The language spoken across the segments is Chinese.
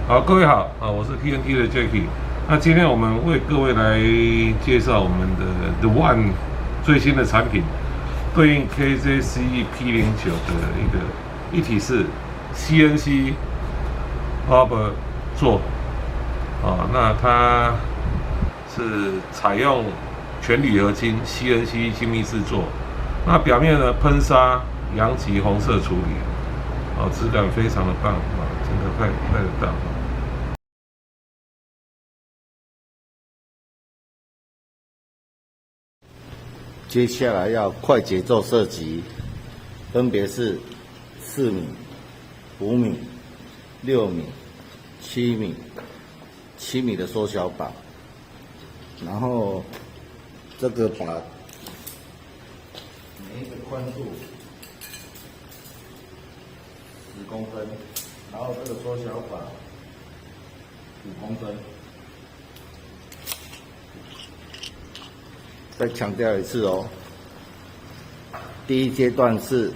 好，各位好啊，我是 TNT 的 Jacky。那今天我们为各位来介绍我们的 The One 最新的产品，对应 KZCE P09的一体式 CNC Barber 座啊，那它是采用全铝合金 CNC 精密制作，那表面呢喷砂阳极红色处理，质感非常的棒啊，真的快得到。接下来要快节奏射击，分别是4米、5米、6米、7米、7米的缩小版，然后这个把每一个宽度10公分，然后这个缩小版5公分。再强调一次哦，第一阶段是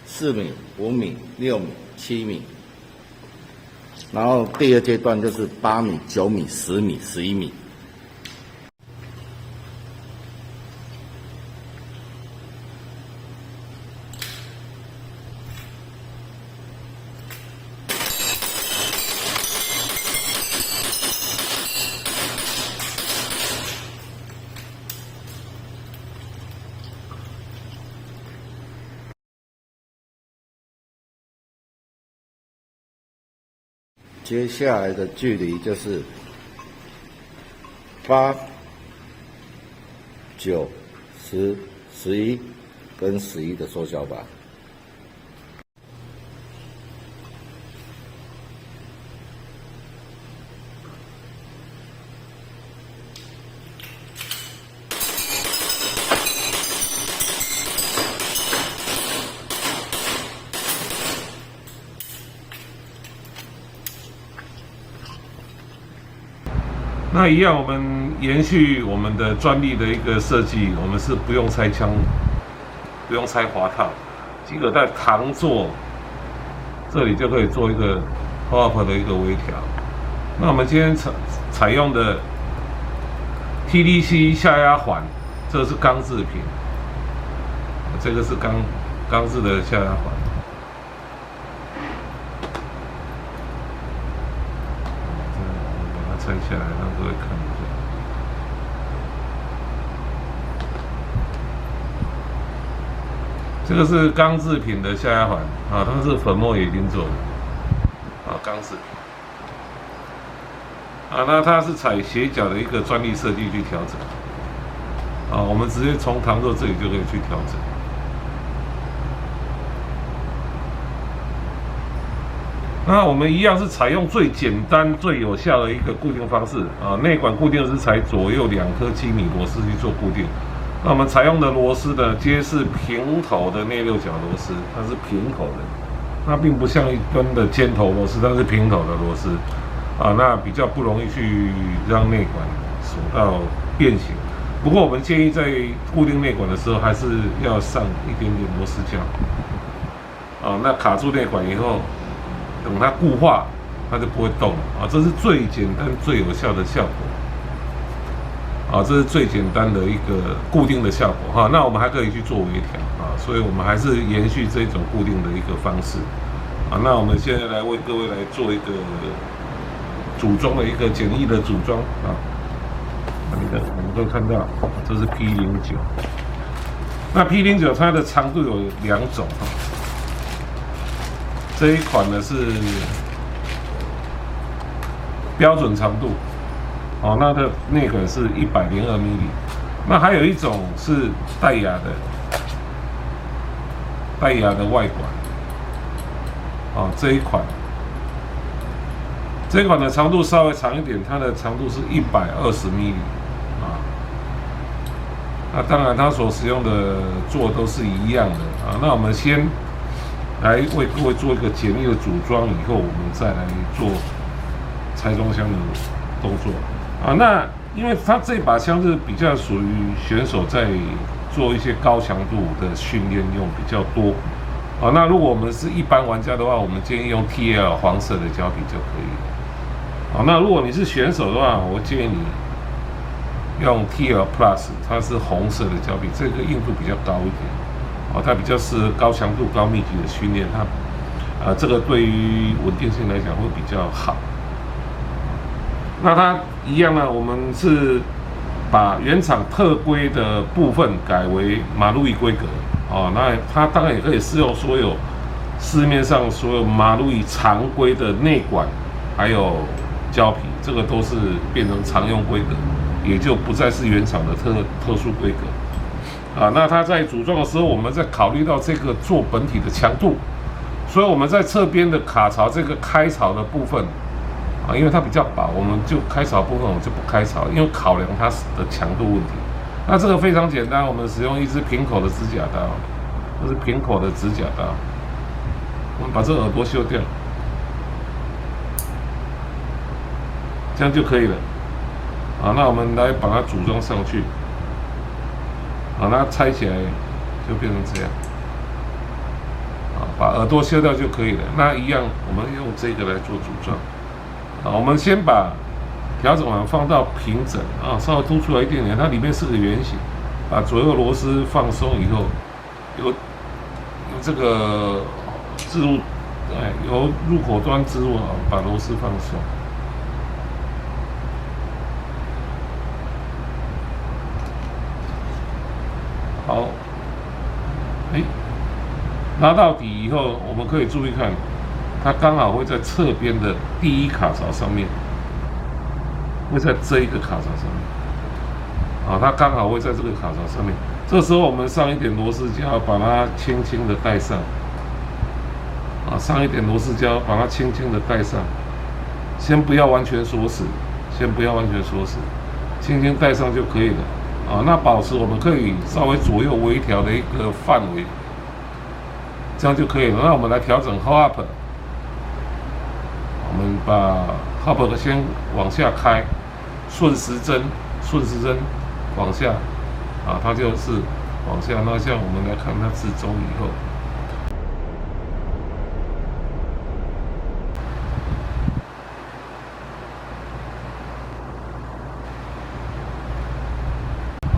4米、5米、6米、7米，然后第二阶段就是8米、9米、10米、11米。接下来的距离就是8、9、10、11跟11的缩小版。那一样，我们延续我们的专利的一个设计，我们是不用拆枪，不用拆滑套，即可在膛座这里就可以做一个 pop 的一个微调。那我们今天采用的 TDC 下压环，这是钢制品，这个是钢制的下压环。拆下来让各位看一下，这个是钢制品的下压环啊，它是粉末冶金做的啊，钢制品啊，那它是采斜角的一个专利设计去调整啊，我们直接从膛座这里就可以去调整。那我们一样是采用最简单、最有效的一个固定方式啊。内管固定是采左右2颗7米螺丝去做固定。那我们采用的螺丝呢，皆是平头的内六角螺丝，它是平头的，那并不像一般的尖头螺丝，它是平头的螺丝啊，那比较不容易去让内管锁到变形。不过我们建议在固定内管的时候，还是要上一点点螺丝胶啊，那卡住内管以后。等它固化，它就不会动了啊！这是最简单、最有效的效果啊！这是最简单的一个固定的效果哈。那我们还可以去做微调啊，所以我们还是延续这种固定的一个方式啊。那我们现在来为各位来做一个组装的一个简易的组装啊。我们都看到，这是 P09。那 P09 它的长度有2种哈。这一款呢是标准长度，哦，那的内管是102米米。那还有一种是带牙的外管，哦，这一款的长度稍微长一点，它的长度是120米米啊。那当然，它所使用的座都是一样的啊。那我们先来为各位做一个简易的组装，以后我们再来做拆装箱的动作啊。那因为它这把枪是比较属于选手在做一些高强度的训练用比较多好，那如果我们是一般玩家的话，我们建议用 TL 黄色的胶皮就可以了。好，那如果你是选手的话，我建议你用 TL Plus， 它是红色的胶皮，这个硬度比较高一点。哦，它比较适合高强度、高密集的训练，这个对于稳定性来讲会比较好。那它一样呢，我们是把原厂特规的部分改为马路易规格。哦，那它当然也可以适用所有市面上所有马路易常规的内管，还有胶皮，这个都是变成常用规格，也就不再是原厂的特殊规格。啊，那它在组装的时候，我们在考虑到这个做本体的强度，所以我们在侧边的卡槽这个开槽的部分，啊，因为它比较薄，我们就开槽部分我们就不开槽，因为考量它的强度问题。那这个非常简单，我们使用一支平口的指甲刀，这是平口的指甲刀，我们把这个耳朵修掉，这样就可以了。啊，那我们来把它组装上去。好，那拆起来就变成这样。啊，把耳朵修掉就可以了。那一样，我们用这个来做组装。啊，我们先把调整碗放到平整啊，稍微凸出来一点点，它里面是个圆形。把左右螺丝放松以后，由这个置入，由入口端置入啊，把螺丝放松。好，拉到底以后，我们可以注意看，它刚好会在侧边的第一卡槽上面，会在这一个卡槽上面，啊，它刚好会在这个卡槽上面。这时候我们上一点螺丝胶，把它轻轻的带上，啊，上一点螺丝胶，把它轻轻的带上，先不要完全锁死，轻轻带上就可以了。啊，那保持我们可以稍微左右微调的一个范围，这样就可以了。那我们来调整 hold up， 我们把 hold up 先往下开，顺时针往下，啊，它就是往下。那这样我们来看它置中以后，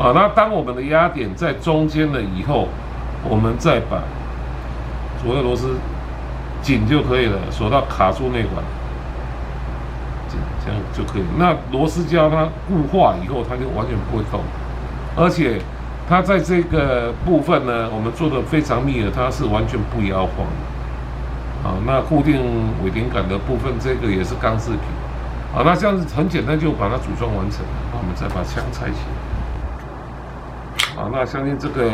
啊，那当我们的压点在中间了以后，我们再把左右螺丝紧就可以了，锁到卡住内管，这样就可以了。那螺丝胶它固化以后，它就完全不会动，而且它在这个部分呢，我们做的非常密的，它是完全不摇晃的。啊，那固定尾顶杆的部分，这个也是钢制品。啊，那这样子很简单就把它组装完成了。那我们再把枪拆起来。啊，那相信这个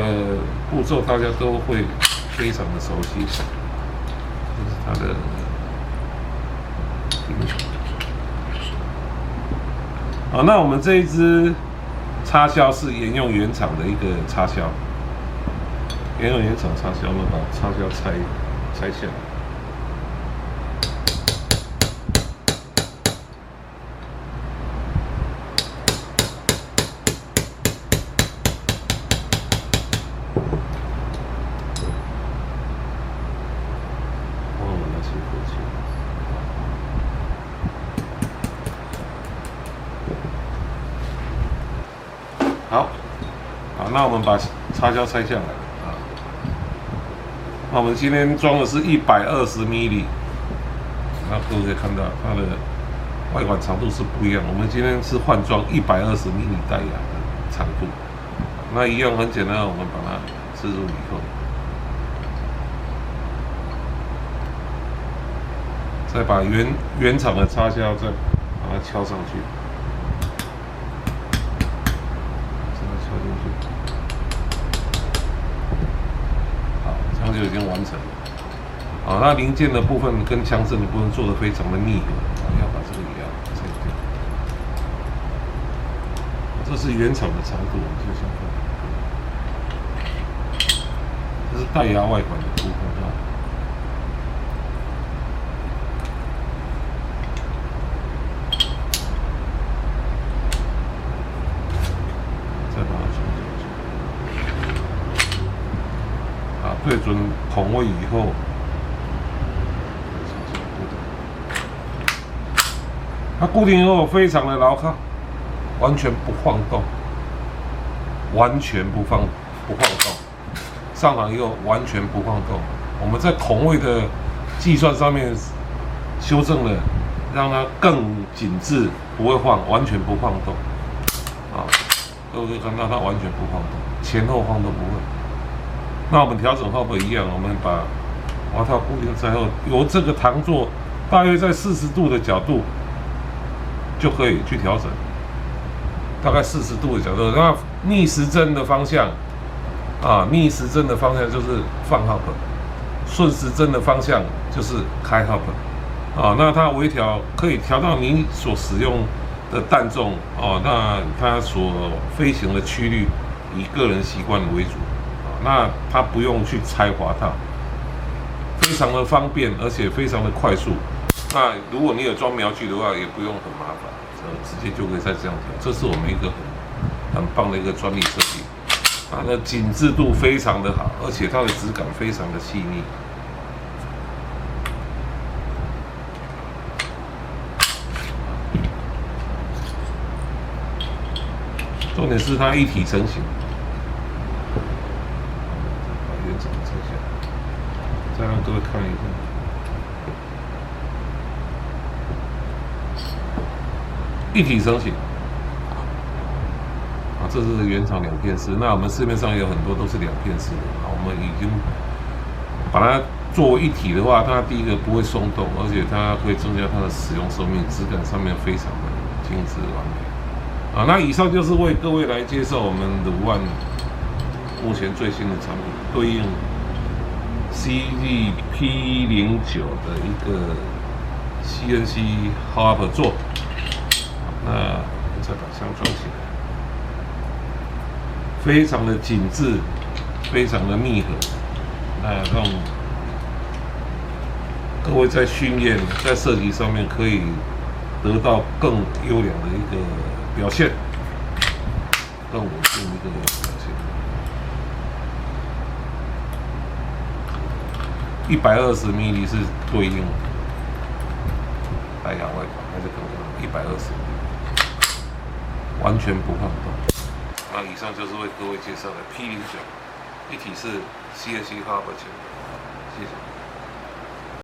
步骤大家都会非常的熟悉，这是它的好，那我们这一支插销是沿用原厂的一个插销，沿用原厂插销，我们把插销拆下来。好，那我们把插销拆下来啊。那我们今天装的是120 mm， 那各位可以看到它的外管长度是不一样。我们今天是换装120 mm 带牙的长度，那一样很简单，我们把它置入以后，再把原厂的插销再把它敲上去。就已经完成了。好，那零件的部分跟枪身的部分做得非常的密合，要把这个也要拆掉。这是原厂的长度，就像这是带牙外管的部分啊。再把它装进去。对准孔位以后，它固定以后非常的牢靠，完全不晃动，完全不晃动。上膛以后完全不晃动。我们在孔位的计算上面修正了，让它更紧致，不会晃，完全不晃动。啊，各位可以看到它完全不晃动，前后晃都不会。那我们调整后不一样，我们把滑套固定在后，由这个膛座大约在40度的角度就可以去调整，大概40度的角度。那逆时针的方向啊，逆时针的方向就是放 hop， 顺时针的方向就是开 hop。啊，那它微调可以调到你所使用的弹重哦，那它所飞行的区域以个人习惯为主。那它不用去拆滑套，非常的方便，而且非常的快速。那如果你有装瞄具的话，也不用很麻烦，直接就可以再这样调。这是我们一个很棒的一个专利设计，它的紧致度非常的好，而且它的质感非常的细腻。重点是它一体成型。再让各位看一下，一体成型啊，这是原厂2片式。那我们市面上有很多都是2片式的啊，我们已经把它作为一体的话，它第一个不会松动，而且它会增加它的使用寿命，质感上面非常的精致完美啊。那以上就是为各位来介绍我们鲁万目前最新的产品，对应CZP09的一个 CNC hopper 座。那我再把箱装起来，非常的紧致，非常的密合，那让各位在训练、在射击上面可以得到更优良的一个表现，更稳定的一个表现。120 mm 是对应白牙外管，还是刚刚120 mm， 完全不晃动。那以上就是为各位介绍的 P09一体式 CNC hopper 前端，谢谢。